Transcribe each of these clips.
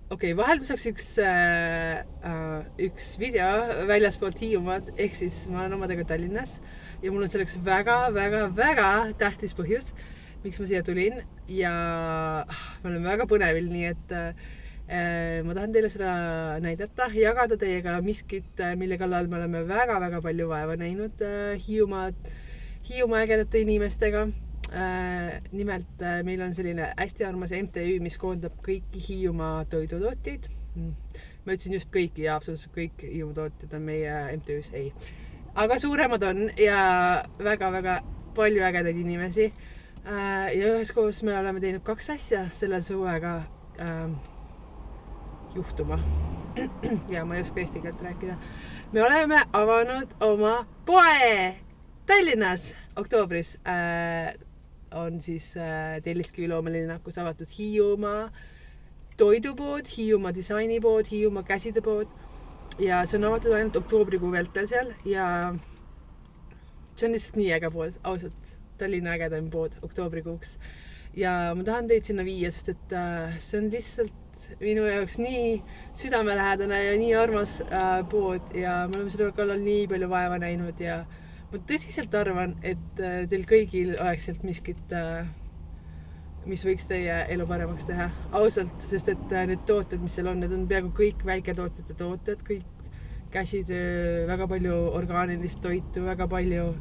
vahelduseks üks video väljaspoolt Hiiumaad, ehk siis ma olen omadega Tallinnas ja mul on selleks väga tähtis põhjus, miks ma siia tulin ja ma olen väga põnevil, nii et ma tahan teile seda näidata, jagada teiega miskit, mille kallal me oleme väga palju vaeva näinud Hiiumaa ägedate inimestega. Nimelt meil on selline hästi armas MTÜ, mis koondab kõiki Hiiumaa toidutootjaid. Ma ütlesin just kõiki ja absoluutselt kõik Hiiumaa tootjad on meie MTÜs, ei. Aga suuremad on ja väga palju ägedaid inimesi. Ja üheskoos me oleme teinud 2 asja selle suvega juhtuma. Ja ma ei oska eesti keelt rääkida. Me oleme avanud oma poe Tallinnas oktoobris. On siis Telliskivi loomelinnakus avatud Hiiumaa toidupood, Hiiumaa disainipood, Hiiumaa käsidepood ja see on avatud ainult oktoobrikuu vältel seal ja see on lihtsalt nii äge pood, ausalt Tallinna ägedam pood oktoobrikuuks ja ma tahan teid sinna viia, sest et see on lihtsalt minu jaoks nii südamelähedane ja nii armas pood ja me oleme selle kallal nii palju vaeva näinud ja ma tõsiselt arvan, et teil kõigil oleks sealt miskit, mis võiks teie elu paremaks teha. Ausalt, sest et need tooted, mis seal on, need on peaaegu kõik väiketootjate tooted, kõik käsitöö, väga palju orgaanilist toitu, väga palju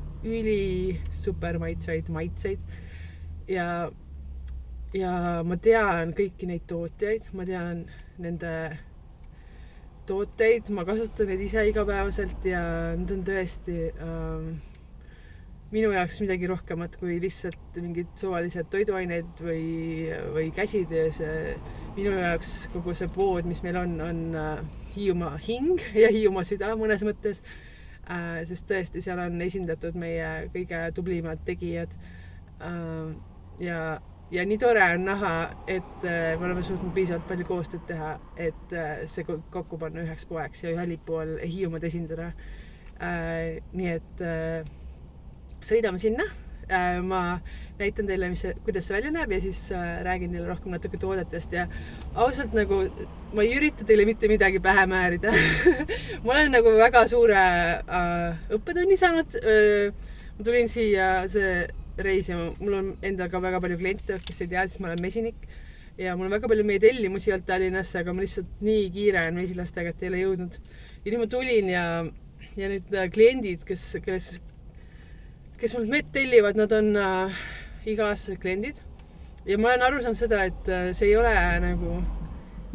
super maitseid. Ja ma tean kõiki neid tootjaid, ma tean nende tooteid, ma kasutan neid ise igapäevaselt ja need on tõesti minu jaoks midagi rohkemat kui lihtsalt mingid suvalised toiduaineid või käsitöös. Minu jaoks kogu see pood, mis meil on Hiiumaa hing ja Hiiumaa süda mõnes mõttes, sest tõesti seal on esindatud meie kõige tublimad tegijad ja nii tore on näha, et me oleme suutnud piisavalt palju koostööd teha, et see kokku panna üheks poeks ja ühe lipu all Hiiumaad esindada. Nii et sõidame sinna. Ma näitan teile, kuidas see välja näeb ja siis räägin teile rohkem natuke toodetest ja ausalt nagu ma ei ürita teile mitte midagi pähe määrida. Ma olen nagu väga suure õppetunni saanud. Ma tulin siia reis ja mul on endal ka väga palju kliente, kes ei tea, siis ma olen mesinik ja mul on väga palju meie tellimusi olnud Tallinnasse, aga ma lihtsalt nii kiire on mesilastega, et ei ole jõudnud. Ja nüüd ma tulin ja need kliendid, kes mul tellivad, nad on iga-aastased kliendid ja ma olen aru saanud seda, et see ei ole nagu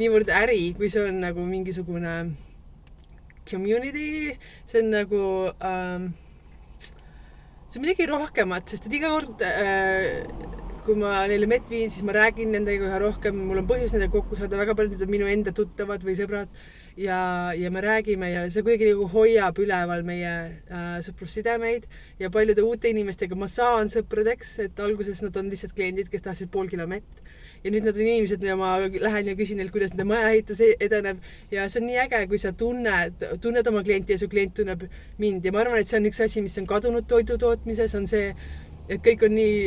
niivõrd äri, kui see on nagu mingisugune community, see on nagu see on midagi rohkemat, sest et iga kord, kui ma neile mett viin, siis ma räägin nendega üha rohkem, mul on põhjus nendega kokku saada, väga paljud on minu enda tuttavad või sõbrad ja me räägime ja see kuidagi nagu hoiab üleval meie sõprussidemeid ja paljude uute inimestega ma saan sõpradeks, et alguses nad on lihtsalt kliendid, kes tahtsid pool kilo mett ja nüüd nad on inimesed ja ma lähen ja küsin neilt, kuidas nende maja ehitus edeneb ja see on nii äge, kui sa tunned oma klienti ja su klient tunneb mind ja ma arvan, et see on üks asi, mis on kadunud toidutootmises, on see, et kõik on nii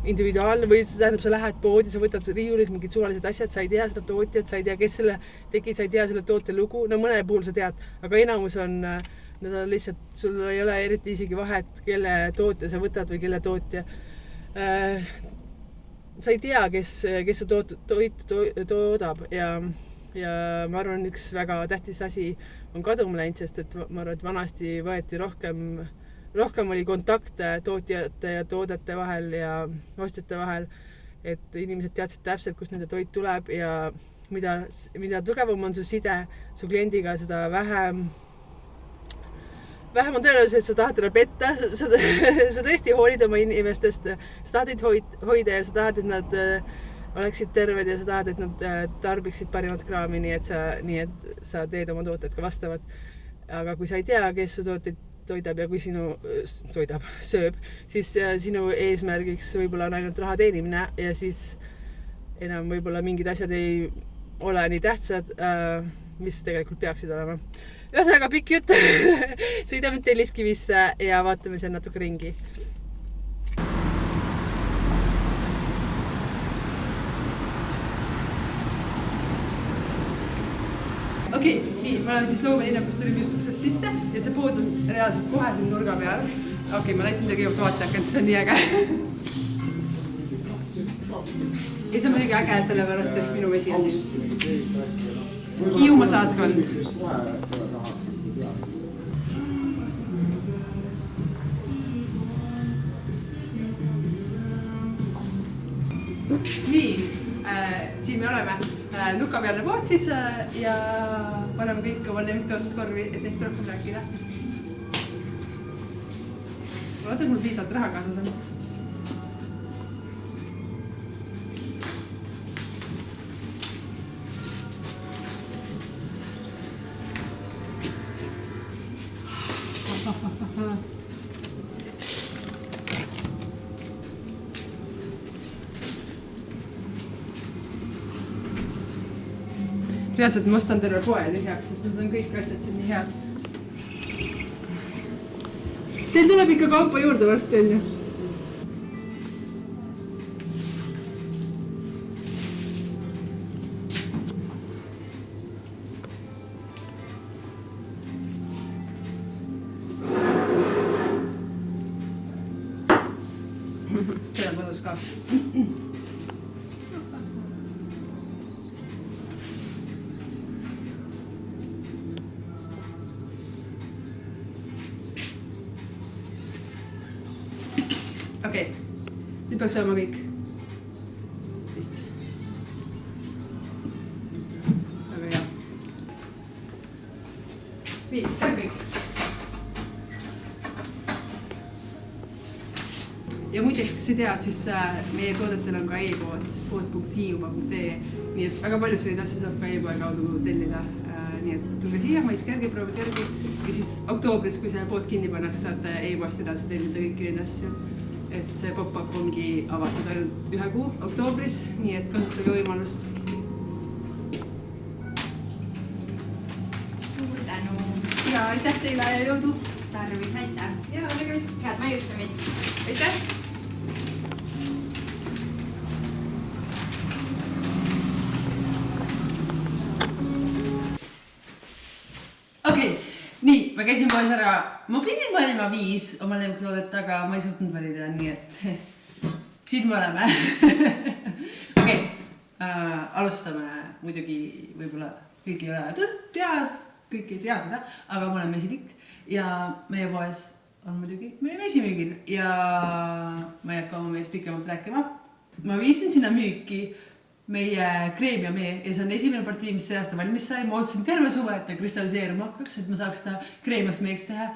individuaalne või tähendab, sa lähed poodi, sa võtad riiulis mingid suvalised asjad, sa ei tea seda tootjat, sa ei tea, kes selle tegi, sa ei tea selle toote lugu, no mõne puhul sa tead, aga enamus on, nad on lihtsalt, sul ei ole eriti isegi vahet, kelle toote sa võtad või kelle tootja. Sa ei tea, kes su toitu toodab ja ma arvan, üks väga tähtis asi on kaduma läinud, sest et ma arvan, et vanasti võeti rohkem oli kontakte tootjate ja toodete vahel ja ostjate vahel, et inimesed teadsid täpselt, kust nende toit tuleb ja mida tugevam on su side su kliendiga, seda vähem on tõenäoliselt, et sa tahad teda petta, sa tõesti hoolid oma inimestest, sa tahad neid hoida ja sa tahad, et nad oleksid terved ja sa tahad, et nad tarbiksid parimat kraami, nii et sa teed oma tooted ka vastavad. Aga kui sa ei tea, kes su tooteid toidab ja kui sööb, siis sinu eesmärgiks võib-olla on ainult raha teenimine ja siis enam võib-olla mingid asjad ei ole nii tähtsad, mis tegelikult peaksid olema. Ühesõnaga pikk jutt, sõidame Telliskivisse ja vaatame seal natuke ringi. Okei, nii, me oleme siis Loomelinnakus tulime just uksest sisse ja see pood on reaalselt kohe siin nurga peal. Okei, ma näitan teile kõigepealt vaatajaks, et see on nii äge. Ja see on muidugi äge, sellepärast, et minu vesi on siin. Hiiumaa saatkond. Nii, siin me oleme nukapealne pood siis ja paneme kõik oma lemmiktootnud korvi, et neist rohkem rääkida. Ma loodan, et mul piisavalt raha kaasas on. Reaalselt ma ostan terve poe tühjaks, sest need on kõik asjad siin nii head. Teil tuleb ikka kaupa juurde varsti, on ju? See on mõnus ka. Okei, nüüd peaks olema kõik. Vist. Väga hea. Nii, see on kõik. Ja muideks, kas ei tead, siis meie toodetel on ka e-pood, pood.hiiumaa.ee. Nii et väga palju selliseid asju saab ka e-poe kaudu tellida. Nii et tulge siia, mais kerge, proovige kerge. Ja siis oktoobris, kui see pood kinni pannaks, saate e-poest edasi tellida kõiki neid asju. Et see pop-up ongi avatud ainult 1 kuu oktoobris, nii et kasutage võimalust. Suur tänu. Ja aitäh teile ja jõudu. Tarvis, aitäh. Ja nägemist. Head maiustamist. Aitäh. Okei, nii, ma käisin poes ära. Ma pidin valima 5 oma lemmikutoodet, aga ma ei suutnud valida, nii et siin me oleme. Okei, alustame muidugi võib-olla kõik ei ole kõik ei tea seda, aga ma olen mesinik ja meie poes on muidugi meie mesimüügil ja ma ei hakka oma meest pikemalt rääkima. Ma viisin sinna müüki meie kreem ja mee ja see on esimene partii, mis see aasta valmis sai. Ma ootasin terve suve, et ta kristalliseeruma hakkaks, et ma saaks ta kreemiaks meeks teha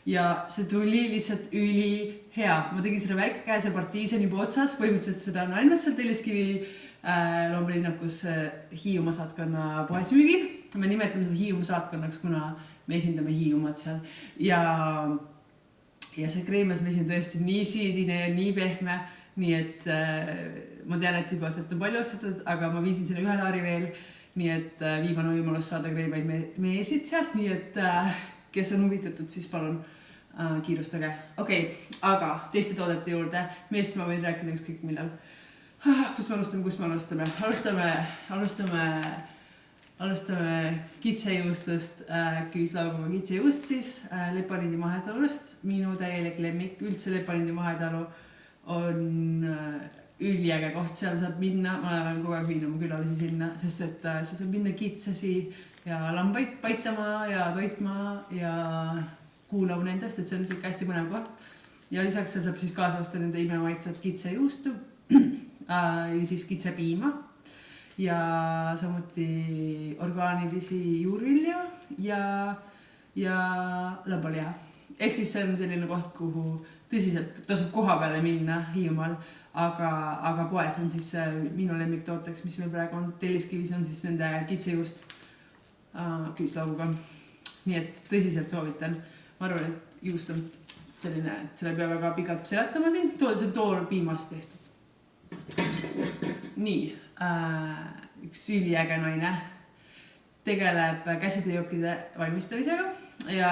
ja see tuli lihtsalt üli hea. Ma tegin selle väikekäese partii, see on juba otsas, põhimõtteliselt seda on ainult seal Telliskivi Loomelinnakus Hiiumaa saatkonna poes müügil. Me nimetame seda Hiiumaa saatkonnaks, kuna me esindame Hiiumaad seal ja see kreemias mees on tõesti nii siidine ja nii pehme, nii et ma tean, et juba sealt on palju ostetud, aga ma viisin selle 1 laari veel, nii et viimane võimalus saada kreemaid meesid sealt, nii et kes on huvitatud, siis palun kiirustage. Okei, aga teiste toodete juurde, meest ma võin rääkida ükskõik millal. Kust me alustame? Alustame kitsejuustust, Küüslauguga kitsejuust siis, Lepanindi mahetalust. Minu täielik lemmik, üldse Lepanindi mahetalu on üliäge koht, seal saab minna, ma olen kogu aeg viinud oma külalisi sinna, sest et seal saab minna kitsesi ja lambaid paitama ja toitma ja kuulama nendest, et see on siuke hästi põnev koht. Ja lisaks seal saab siis kaasa osta nende imemaitsed kitsejuustu ja siis kitsepiima ja samuti orgaanilisi juurvilju ja lambaliha. Ehk siis see on selline koht, kuhu tõsiselt tasub koha peale minna Hiiumaal, aga poes on siis minu lemmiktooteks, mis meil praegu on Telliskivis, on siis nende kitsejuust Küüslauguga. Nii et tõsiselt soovitan. Ma arvan, et juust on selline, et selle peab väga pikalt seletama siin, see on toorpiimast tehtud. Nii, üks üliäge naine tegeleb käsitööjookide valmistamisega ja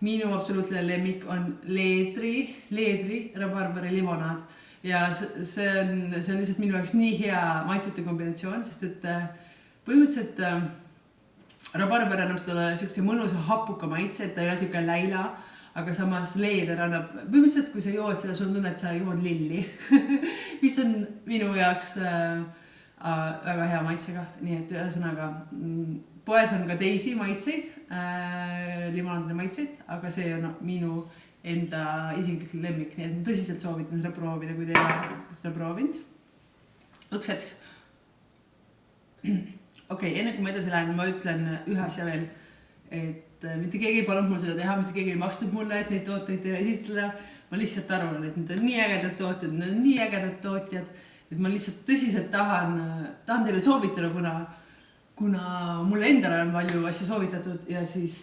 minu absoluutne lemmik on leedri rabarbari limonaad ja see on lihtsalt minu jaoks nii hea maitsete kombinatsioon, sest et põhimõtteliselt rabarber annab talle siukse mõnusa hapuka maitse, et ta ei ole siuke läila, aga samas leeder annab, põhimõtteliselt kui sa jood seda, sul on tunne, et sa jood lilli, mis on minu jaoks väga hea maitsega, nii et ühesõnaga poes on ka teisi maitseid, limonaadide maitseid, aga see on minu enda isiklik lemmik, nii et ma tõsiselt soovitan seda proovida, kui te ei ole seda proovinud. Üks hetk. Okei, enne kui ma edasi lähen, ma ütlen ühe asja veel, et mitte keegi ei palunud mul seda teha, mitte keegi ei maksnud mulle, et neid tooteid teile esitleda. Ma lihtsalt arvan, et need on nii ägedad tooted, need on nii ägedad tootjad, et ma lihtsalt tõsiselt tahan teile soovitada, kuna mulle endale on palju asju soovitatud ja siis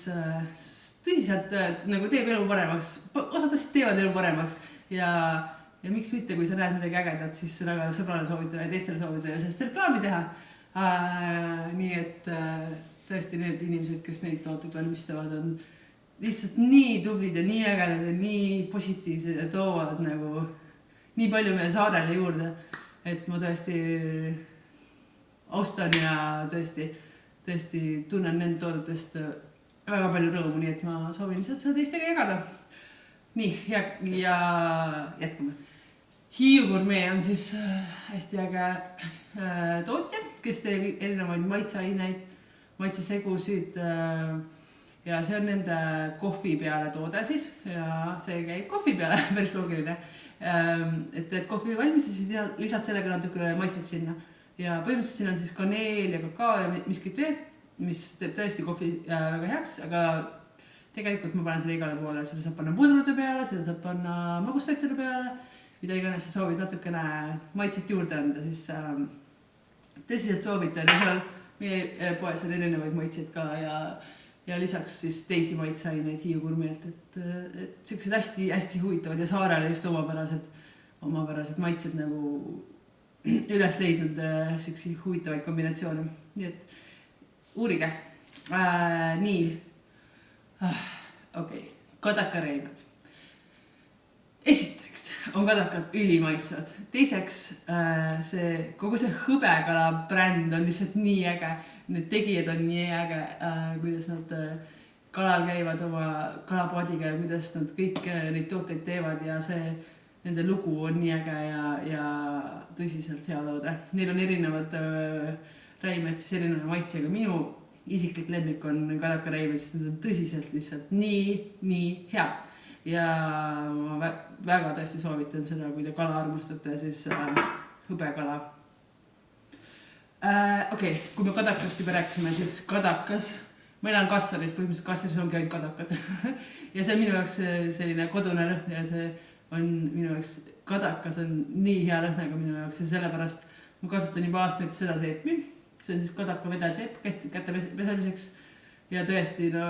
tõsiselt nagu teeb elu paremaks. Osad asjad teevad elu paremaks ja miks mitte, kui sa näed midagi ägedat, siis seda ka sõbrale soovitada ja teistele soovitada ja sellest reklaami teha. Nii et tõesti need inimesed, kes neid tooteid valmistavad, on lihtsalt nii tublid ja nii ägedad ja nii positiivsed ja toovad nagu nii palju meie saarele juurde, et ma tõesti austan ja tõesti tunnen nende toodetest väga palju rõõmu, nii et ma soovin lihtsalt seda teistega jagada. Nii, ja jätkame. Hiiu Gourmet on siis hästi äge tootja, kes teeb erinevaid maitseaineid, maitsesegusid ja see on nende kohvi peale toode siis ja see käib kohvi peale, päris loogiline. Et teed kohvi valmis ja siis lisad sellega natuke maitset sinna ja põhimõtteliselt siin on siis kaneel ja kakao ja miskit veel, mis teeb tõesti kohvi väga heaks, aga tegelikult ma panen selle igale poole, seda saab panna pudrude peale, seda saab panna magustoitide peale, mida iganes sa soovid natukene maitset juurde anda, siis tõsiselt soovitan ja seal meie poes on erinevaid maitseid ka ja lisaks siis teisi maitseaineid Hiiu Gourmetilt, et sellised hästi huvitavad ja saarele just omapärased maitsed nagu üles leidnud selliseid huvitavaid kombinatsioone, nii et uurige. Nii. Okei. Kadakareimad. Esiteks on kadakad ülimaitsvad. Teiseks, kogu see hõbekala bränd on lihtsalt nii äge. Need tegijad on nii äge, kuidas nad kalal käivad oma kalapoodiga ja kuidas nad kõik neid tooteid teevad ja nende lugu on nii äge ja tõsiselt hea toode. Neil on erinevad räimed siis erineva maitsega. Minu isiklik lemmik on kadakaräimed, sest need on tõsiselt lihtsalt nii hea. Ja ma väga tõesti soovitan seda, kui te kala armastate, siis hõbekala. Okei, kui me kadakast juba rääkisime, siis kadakas. Ma elan Kassaris, põhimõtteliselt Kassaris ongi ainult kadakad. Ja see on minu jaoks selline kodune lõhn ja see on minu jaoks, kadakas on nii hea lõhnaga minu jaoks ja sellepärast ma kasutan juba aastaid seda seepi. See on siis kadaka vedelseep kätte pesemiseks ja tõesti, no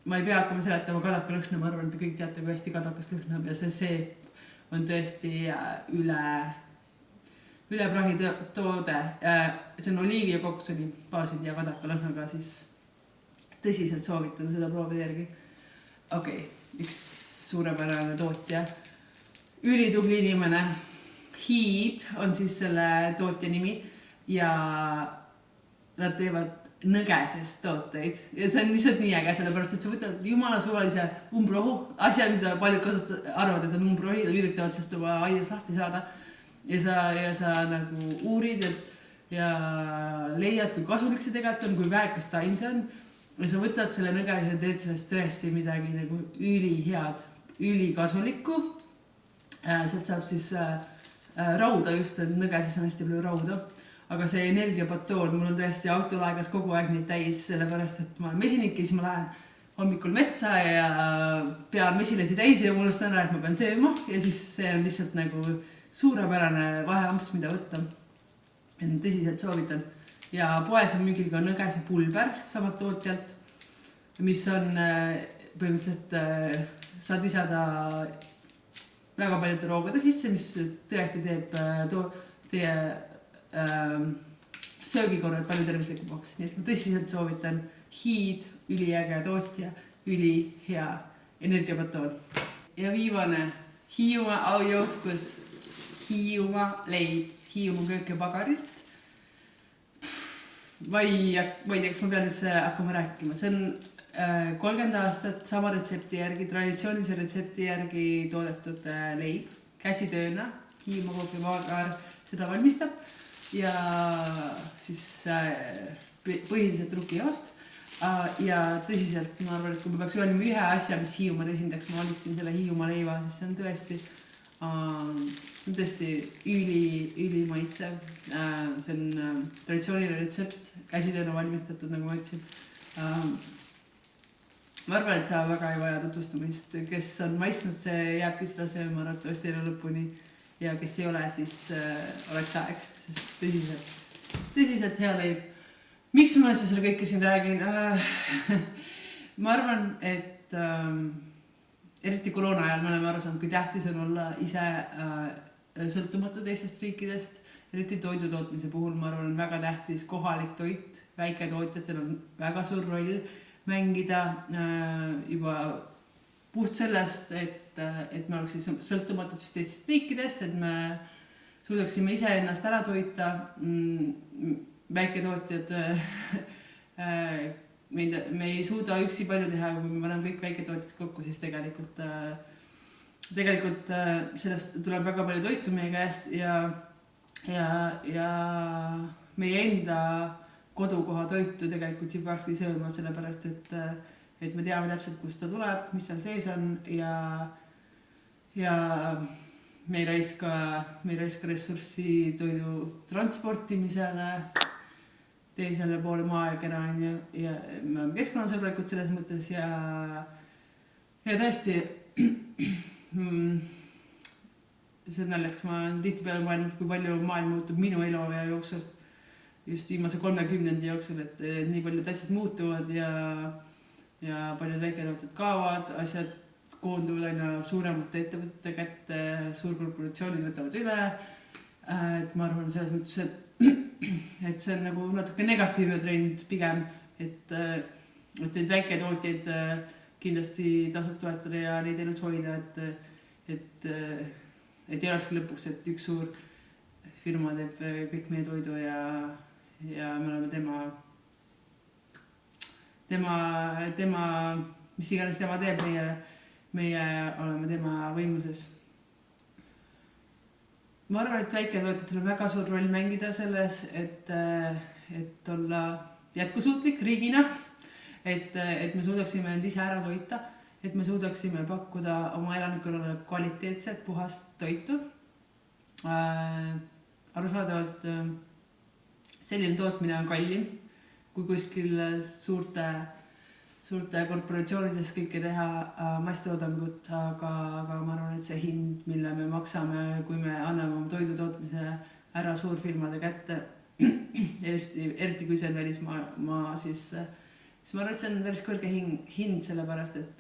ma ei pea hakkama seletama kadaka lõhna, ma arvan, et te kõik teate, kui hästi kadakast lõhnab ja see seep on tõesti üle prahi toode. See on oliivi ja koksoni baasid ja kadaka lõhnaga, siis tõsiselt soovitan seda proovida järgi. Okei, üks suurepärane tootja, ülitubli inimene. Hiid on siis selle tootja nimi ja nad teevad nõgesest tooteid ja see on lihtsalt nii äge, sellepärast et sa võtad jumala suvalise umbrohu, asja, mis paljud arvavad, et on umbrohi, nad üritavad sellest oma aias lahti saada ja sa nagu uurid ja leiad, kui kasulik see tegelikult on, kui väekas taim see on ja sa võtad selle nõges ja teed sellest tõesti midagi nagu ülihead, ülikasulikku. Sealt saab siis rauda just, et nõgeses on hästi palju rauda. Aga see energiapatoon, mul on tõesti autolaegas kogu aeg neid täis, sellepärast, et ma olen mesinik ja siis ma lähen hommikul metsa ja pean mesilasi täis ja unustan ära, et ma pean sööma ja siis see on lihtsalt nagu suurepärane vaheamps, mida võtta. Tõsiselt soovitan. Ja poes on müügil ka nõgese pulber samalt tootjalt, mis on põhimõtteliselt saad lisada väga paljude roogade sisse, mis tõesti teeb teie söögikorrad palju tervislikumaks, nii et ma tõsiselt soovitan Hiid, üliäge tootja, ülihea energiapatoon. Ja viimane Hiiumaa aujohkus, Hiiumaa leib Hiiumaa köökepagarilt. ma ei tea, kas ma pean üldse hakkama rääkima. See on 30 aastat sama retsepti järgi, traditsioonilise retsepti järgi toodetud leib käsitööna. Hiiumaa Kohvimaagar seda valmistab ja siis põhiliselt rukijoost. Ja tõsiselt ma arvan, et kui ma peaks valima ühe asja, mis Hiiumaad esindaks, ma valiksin selle Hiiumaa leiva, siis see on tõesti üli maitsev. See on traditsiooniline retsept, käsitööna valmistatud, nagu ma ütlesin. Ma arvan, et ta väga ei vaja tutvustamist. Kes on maitsnud, see jääbki seda sööma arvatavasti elu lõpuni. Ja kes ei ole, siis oleks aeg, sest tõsiselt hea leib. Miks ma üldse selle kõike siin räägin? Ma arvan, et eriti koroona ajal me oleme aru saanud, kui tähtis on olla ise sõltumatu teistest riikidest. Eriti toidutootmise puhul, ma arvan, on väga tähtis kohalik toit. Väiketootjatel on väga suur roll mängida juba puht sellest, et me oleks sõltumatud teistest riikidest, et me suudaksime ise ennast ära toita. Väiketootjad, me ei suuda üksi palju teha, kui me paneme kõik väiketootjad kokku, siis tegelikult sellest tuleb väga palju toitu meie käest ja meie enda kodukoha toitu tegelikult juba peakski sööma, sellepärast et me teame täpselt, kust ta tuleb, mis seal sees on ja me ei raiska ressurssi toidu transportimisele teisele poole maailmana ja me oleme keskkonnasõbralikud selles mõttes ja tõesti see on naljakas, ma olen tihtipeale mõelnud, kui palju maailm muutub minu eluaja jooksul, just viimase 30 jooksul, et nii paljud asjad muutuvad ja paljud väiketootjad kaovad, asjad koonduvad aina suuremate ettevõtete kätte, suurkorporatsioonid võtavad üle. Et ma arvan selles mõttes, et see on nagu natuke negatiivne trend pigem, et neid väiketootjaid kindlasti tasub toetada ja neid elus hoida, et ei olekski lõpuks, et üks suur firma teeb kõik meie toidu ja me oleme tema, mis iganes tema teeb, meie oleme tema võimuses. Ma arvan, et väiketootjatel on väga suur roll mängida selles, et olla jätkusuutlik riigina, et me suudaksime end ise ära toita, et me suudaksime pakkuda oma elanikkonnale kvaliteetset, puhast toitu. Arusaadavalt selline tootmine on kallim kui kuskil suurte korporatsioonides kõike teha masstoodangut, aga ma arvan, et see hind, mille me maksame, kui me anname oma toidutootmise ära suurfirmade kätte, eriti kui see on välismaa, siis ma arvan, et see on päris kõrge hind, sellepärast, et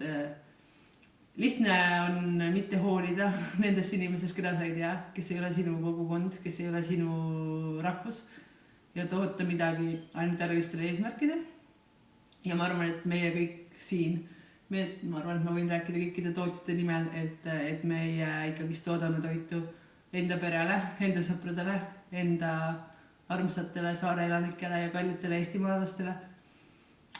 lihtne on mitte hoolida nendest inimestest, keda sa ei tea, kes ei ole sinu kogukond, kes ei ole sinu rahvus ja toota midagi ainult ärilistele eesmärkidel. Ja ma arvan, et meie kõik siin, ma arvan, et ma võin rääkida kõikide tootjate nimel, et meie ikkagi toodame toitu enda perele, enda sõpradele, enda armsatele saareelanikele ja kallitele eestimaalastele.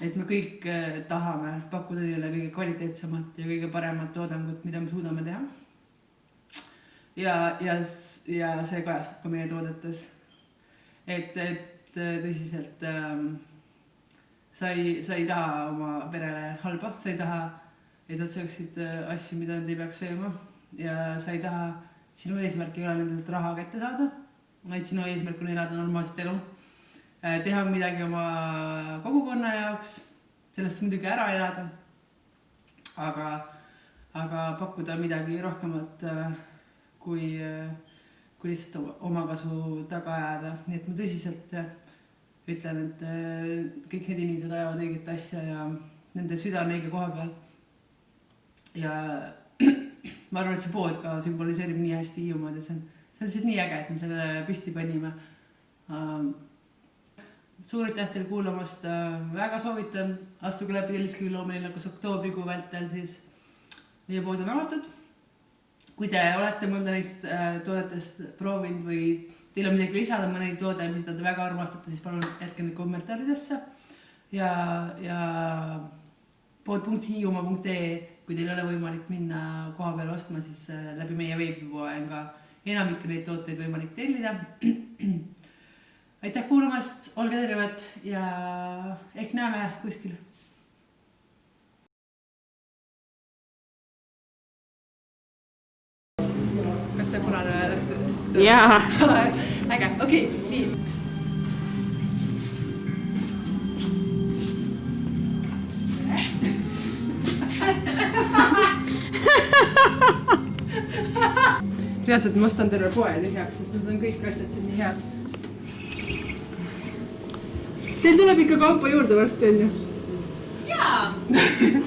Et me kõik tahame pakkuda neile kõige kvaliteetsemat ja kõige paremat toodangut, mida me suudame teha. Ja see kajastub ka meie toodetes. Et tõsiselt sa ei taha oma perele halba, sa ei taha, et nad sööksid asju, mida nad ei peaks sööma ja sa ei taha, sinu eesmärk ei ole nendelt raha kätte saada, vaid sinu eesmärk on elada normaalset elu, teha midagi oma kogukonna jaoks, sellest muidugi ära elada, aga pakkuda midagi rohkemat kui lihtsalt omakasu taga ajada, nii et ma tõsiselt ütlen, et kõik need inimesed ajavad õiget asja ja nende süda on õige koha peal. Ja ma arvan, et see pood ka sümboliseerib nii hästi Hiiumaad ja see on lihtsalt nii äge, et me selle püsti panime. Suur aitäh teile kuulamast, väga soovitan, astuge läbi Telliskivi loomelinnakus oktoobrikuu vältel, siis meie pood on avatud. kui te olete mõnda neist toodetest proovinud või teil on midagi lisada mõnegi toode, mida te väga armastate, siis palun jätke neid kommentaaridesse ja pood.hiiumaa.ee, kui teil ei ole võimalik minna koha peale ostma, siis läbi meie veebipoe on ka enamik neid tooteid võimalik tellida. Aitäh kuulamast, olge terved ja ehk näeme kuskil. Kas see punane läks? Jaa. Äge, okei, nii. Reaalselt ma ostan terve poe tühjaks, sest need on kõik asjad siin nii head. Teil tuleb ikka kaupa juurde varsti, on ju? Jaa!